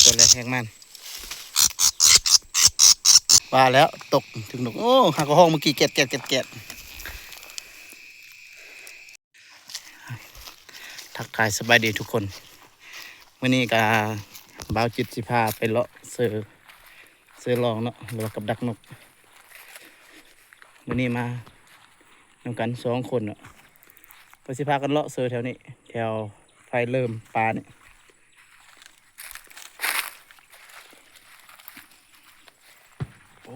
ตัวแรกแหงมันว่าแล้วตกถึงนกโอ้หากระห้องเมื่อกี้เก็ดทักทายสบายดีทุกคนวันนี้ก็บ่าวจิตสิพาไปเลาะเสือลองเนาะหรือว่ากับดักนกวันนี้มานำกัน2 คนเนาะไปสิพากันเลาะเสือแถวนี้แถวไฟเริ่มปลาเนี่ยโอ้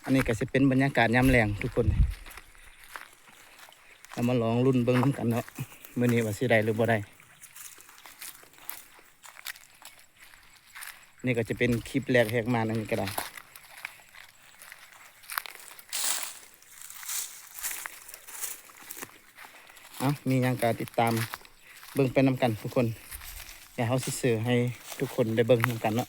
อันนี้ก็จะเป็นบรรยากาศยามแรงทุกคนเรามาลองรุ่นเบิ้งน้ำกันเนาะมื่อนี้ว่าสิได้หรือบ่ได้นี่ก็จะเป็นคลิปแรกแหกมาอันนี้ก็ได้มีอย่างการติดตามเบิ้งไปนำกันทุกคนอย่าเขาสิสื่อให้ทุกคนได้เบิ้งนำกันเนาะ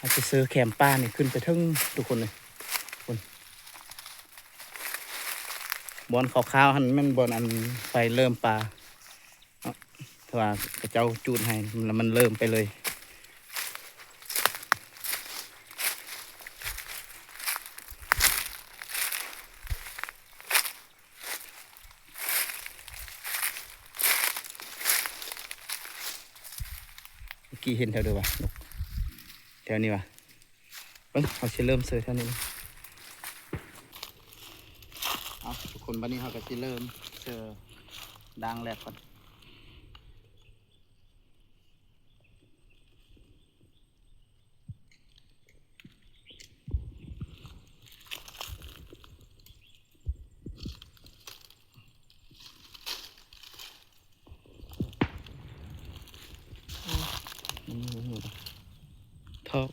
อาจจะซื้อแคมป้านี่ขึ้นไปทึ่งทุกคนเลยคนบอลขาวๆหันแม่นบอลอันไฟเริ่มปลาถ้าว่ากระเจ้าจูดให้แล้วมันเริ่มไปเลยเมื่อกี้เห็นแถวเดียววะแถวนี้วะเบิ้งเขาจะเริ่มเสือแถวนี้ทุกคนวันนี้เขาก็จะเริ่มเสือดังแรกก่อนทอก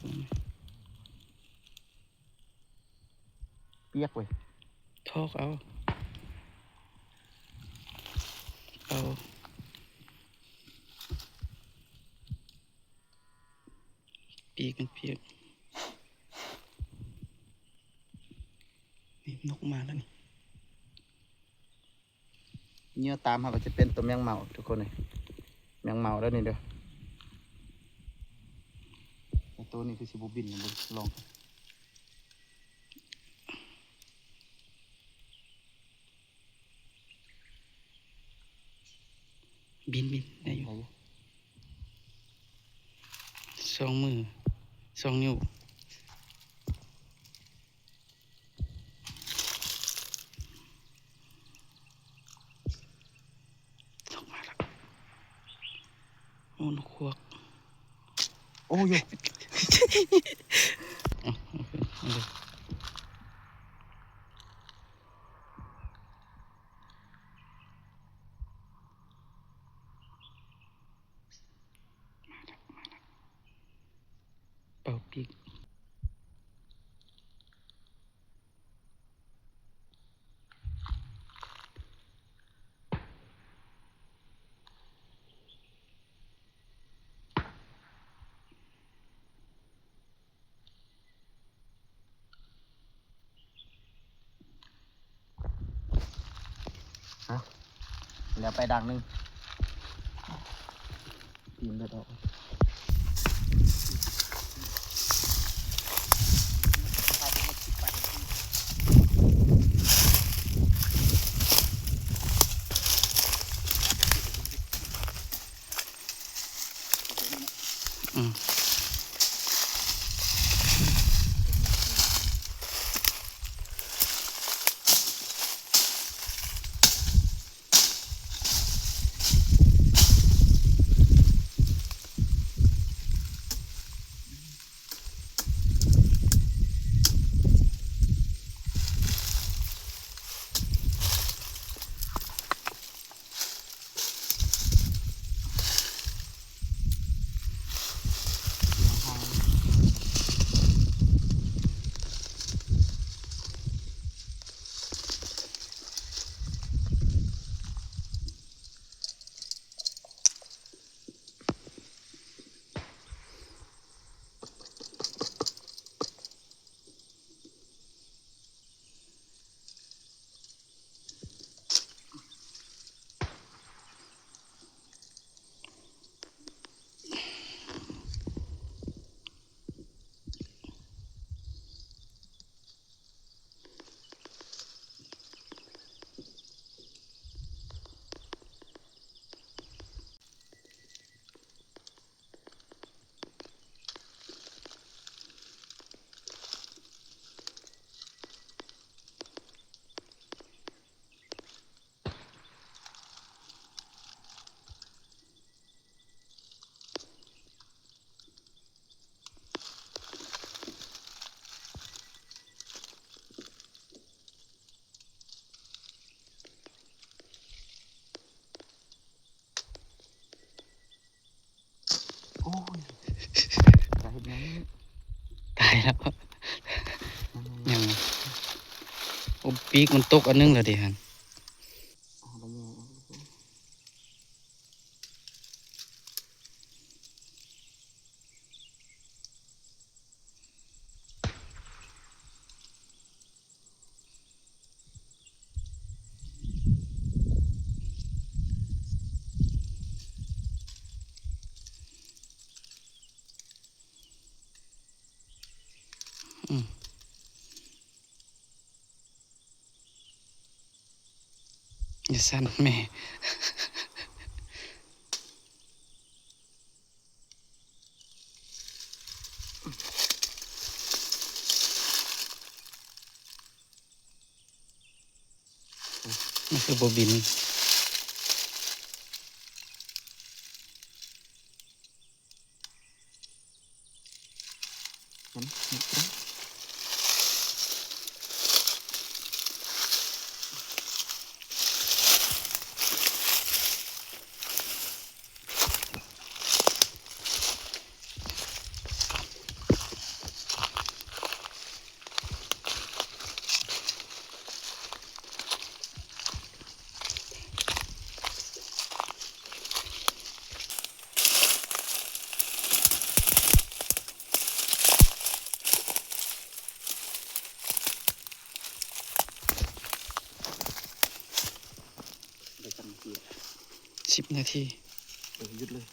เปียกเว้ยทอกเอาปีกมันเปียกนี่นกมาแล้วนี่เนื้อตามเขาก็จะเป็นตัวแมงเม่าทุกคนเลยแมงเม่าแล้วนี่เด้อตัวนี้คือสิบุบินนะบุลองบินได้อยู่2 มือ2 นิ้วตกมาแล้วโอ้นกควักโอ้ยเป่าปีกแล้วไปดังนึงตีนเลือดออก ตายแล้วยังโอ้ปีกมันตกอันนึงแล้วดิฮันอย่าสั่นแม่มันคือโบบิน10 นาทีหยุดเลย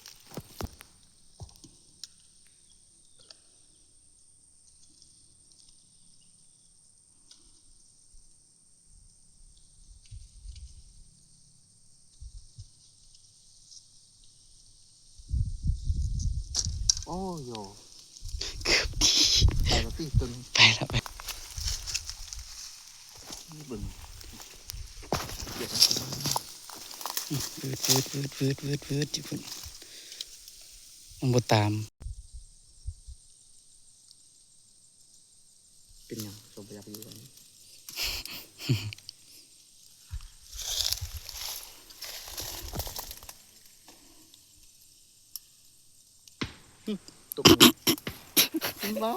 โอ้โย เกือบดี ไปแล้วตีตึง ไปแล้วไป บึงเก็บ วืดอยู่พุ่นมันบ่ตาม เป็นยังสมประหยัดอยู่กันตกบ้า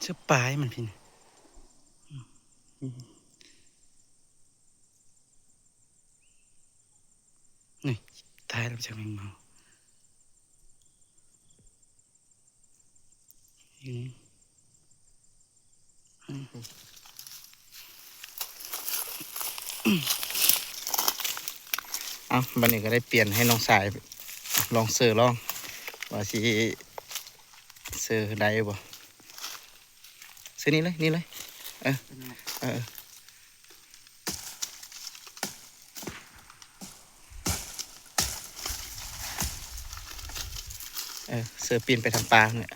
เสื้อปลายมันพี่นี่นี่ตายแล้วจากแมงเมาอืม เอ้าบันนี้ก็ได้เปลี่ยนให้น้องสายลองเสือลองว่าสิเสือได้บ่เสือนี่เลยนี่เลยเออเออเสือปีนไปทางปลาเนี่ย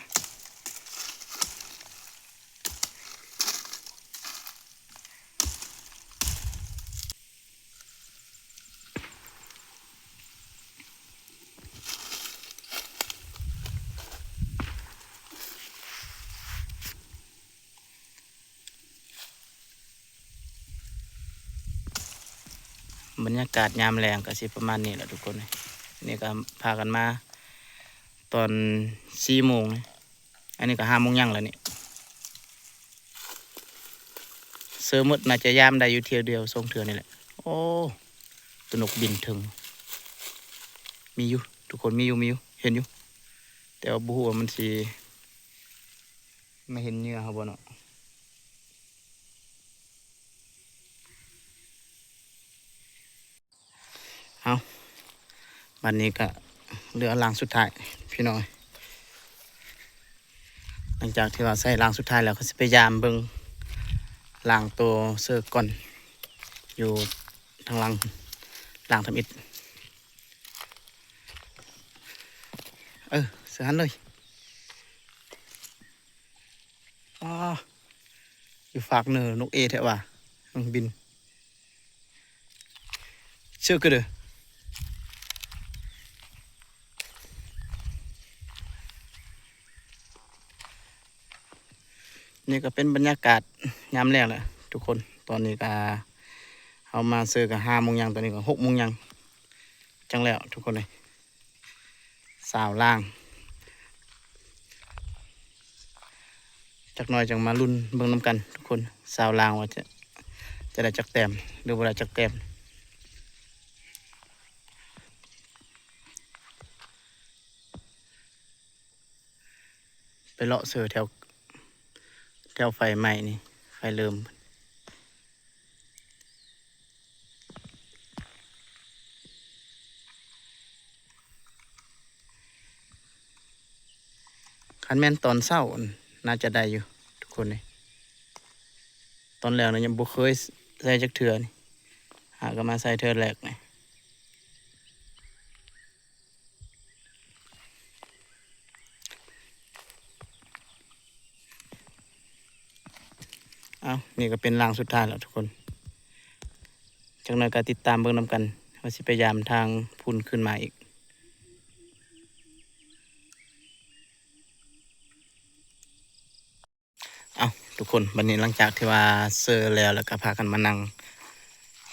บรรยากาศยามแรงก็สิประมาณนี้แหละทุกคนนี่ก็พากันมาตอน4 โมงอันนี้ก็5 โมงยังแล้วนี่เสือหมดน่าจะยามได้อยู่เที่ยวเดียวทรงเถื่อนี่แหละโอ้สนุกบินถึงมีอยู่ทุกคนมีอยู่เห็นอยู่แต่ว่าบูฮูว่ามันสิไม่เห็นเนื้อครับบ่เนาะเอาวันนี้ก็เหลือรางสุดท้ายพี่น้อยหลังจากที่ว่าใส่รางสุดท้ายแล้วก็สิพยายามเบิ่งรางตัวเสื้อก่อนอยู่ทางหลังรางทำอิฐเสือหันเลยอ๋ออยู่ฝากเนอนกเอแท้ว่ะมันบินเชื่อก็เด้อ นี่ก็เป็นบรรยากาศยามแรกแหละทุกคนตอนนี้ก็เอามาเซอร์กับ5 โมงยังตอนนี้ก็6 โมงยังจังแล้วทุกคนเลยสาวล่างจักหน่อยจังมาลุ้นเบิ่งน้ำกันทุกคนสาวล่างว่าจะได้จักแต้มหรือว่าได้จักแต้มไปเลาะเสือแถวไฟใหม่นี่ไฟเริ่มคันแม่นตอนเศร้าน่าจะได้อยู่ทุกคนเลยตอนแรกนะยังบ่เคยใส่จักเทือนี่หาก็มาใส่เทือแรกนี่เอานี่ก็เป็นรางสุดท้ายแล้วทุกคนจังหน่อยก็ติดตามเบิ่งนำกันว่าสิพยายามทางพุ่นขึ้นมาอีกเอาทุกคนวันนี้หลังจากที่ว่าเซอร์แล้วก็พากันมานั่ง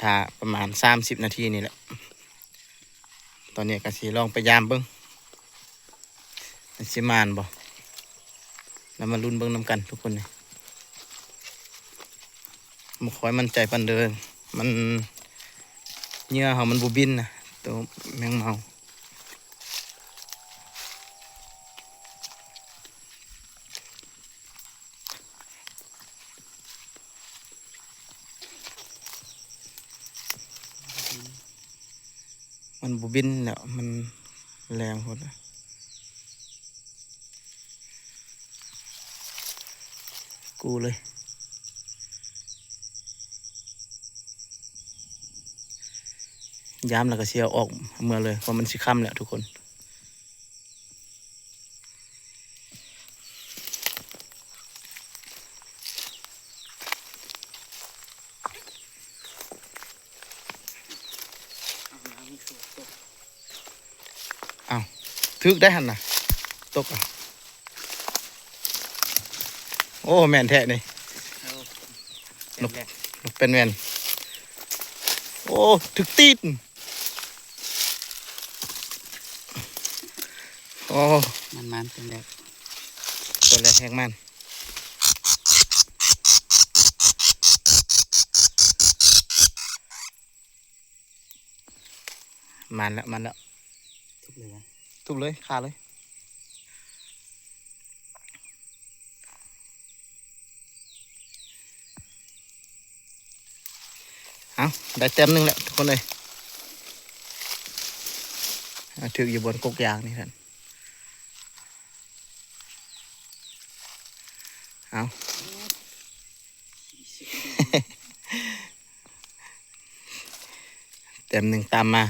ถ้าประมาณ30 นาทีนี่แหละตอนนี้ก็สิลองพยายามเบิ่งมันสิมานบ่แล้วมาลุ้นเบิ่งนำกันทุกคนนี่บ่ค่อยมั่นใจปานเด้อมันเหงื่อเขามันบ่บินนะตัวแมงเมามันบ่บินแล้วมันแรงโพดอะกูเลยย้ำแล้วก็เสียออกเมื่อเลยเพราะมันสิค่ำแล้วทุกคนอ้าวทึกได้หันน่ะตกอ่ะโอ้แม่นแท้นี่นกเป็นแม่นโอ้ถึกตีนโอ้ มันเป็นแบบ ตัวแรกแห้งมันมันแล้ว ทุกเลยนะ ทุบเลยขาเลยเอาได้เต็มหนึงแล้วทุกคนเลยถืออยู่บนกกยางนี่ท่านเอา เต็มหนึ่งตามมา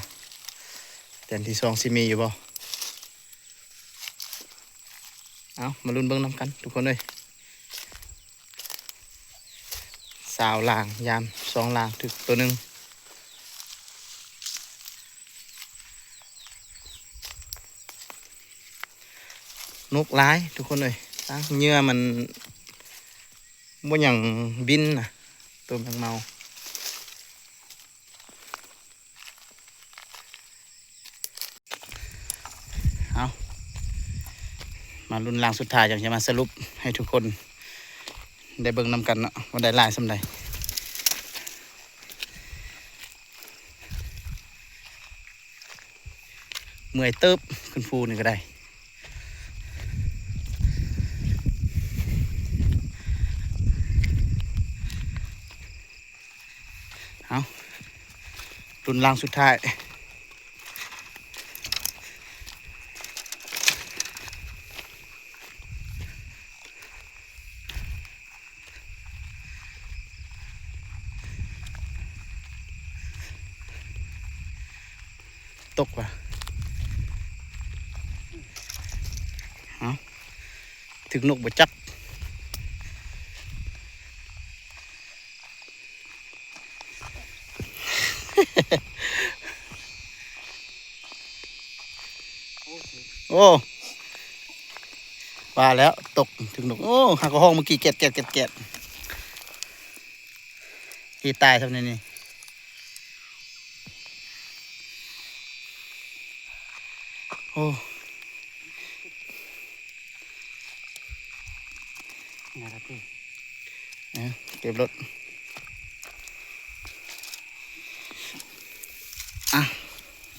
เต็มที่2สิมีอยู่บ่เอามาลุ้นเบิ้งน้ำกันทุกคนเลยสาวล่างยาม2 ล่างถึกตัวหนึ่งนกร้ายทุกคนเลยตั้งเหงื่อมันบ่อย่างบินนะตัวแมงเมาเอามาลุ้นล่างสุดท้ายจังจะมาสรุปให้ทุกคนได้เบิ่งนำกันเนาะว่าได้หลายสำใดเมื่อยเติบขึ้นฟูนี่ก็ได้เอาลุ้นล่างสุดท้ายตกว่ะเอาถึงนกบ่จักโอ้ ว่าแล้วตกถึงนกโอ้หากระห้องเมื่อกี้แกะที่ตายทำไงนี่โอ้ นี่ละพี่ เก็บรถอ่ะ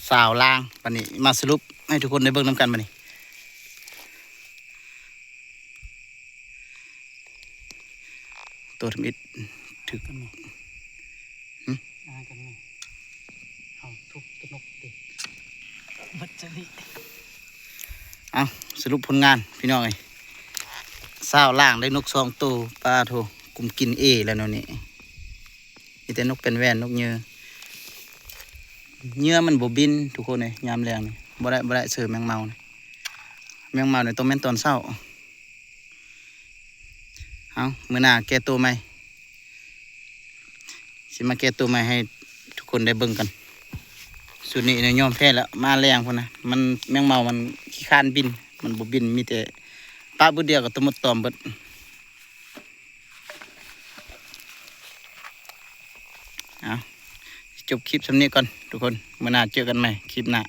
สาวล่างปันนี้มาสรุปให้ทุกคนได้เบิ่งน้ำกันปันนี้ตัวทำอิดถึก กันนี่กันนี่เอาทุบตัวนกดิบัดจริ เอาสรุปผลงานพี่น้องเอ้ยสาวล่างได้นกสองตัวปลาโทกลุ่มกินแล้วเนาะนี่มีแต่นกเป็นแว่นนกเหยื่อมันบ่บินทุกคนเลยยามแรงนี่บ่ได้เสือแมงเมานี่แมงเมาเนี่ยต้องแม่นตอนเช้าเอามื้อหน้าแก้ตัวใหม่สิมาแก้ตัวใหม่ให้ทุกคนได้เบิ่งกันสุดนี้เนี่ยยอมแพ้แล้วมาแรงพุ่นนะมันแมงเมามันขี้คร้านบินมันบ่บินมีแต่ปลาบึดเดียวกับตัวมดตอมเบิดเอาจบคลิปสำนี้ก่อนทุกคนมื้อหน้าเจอกันใหม่คลิปหน้า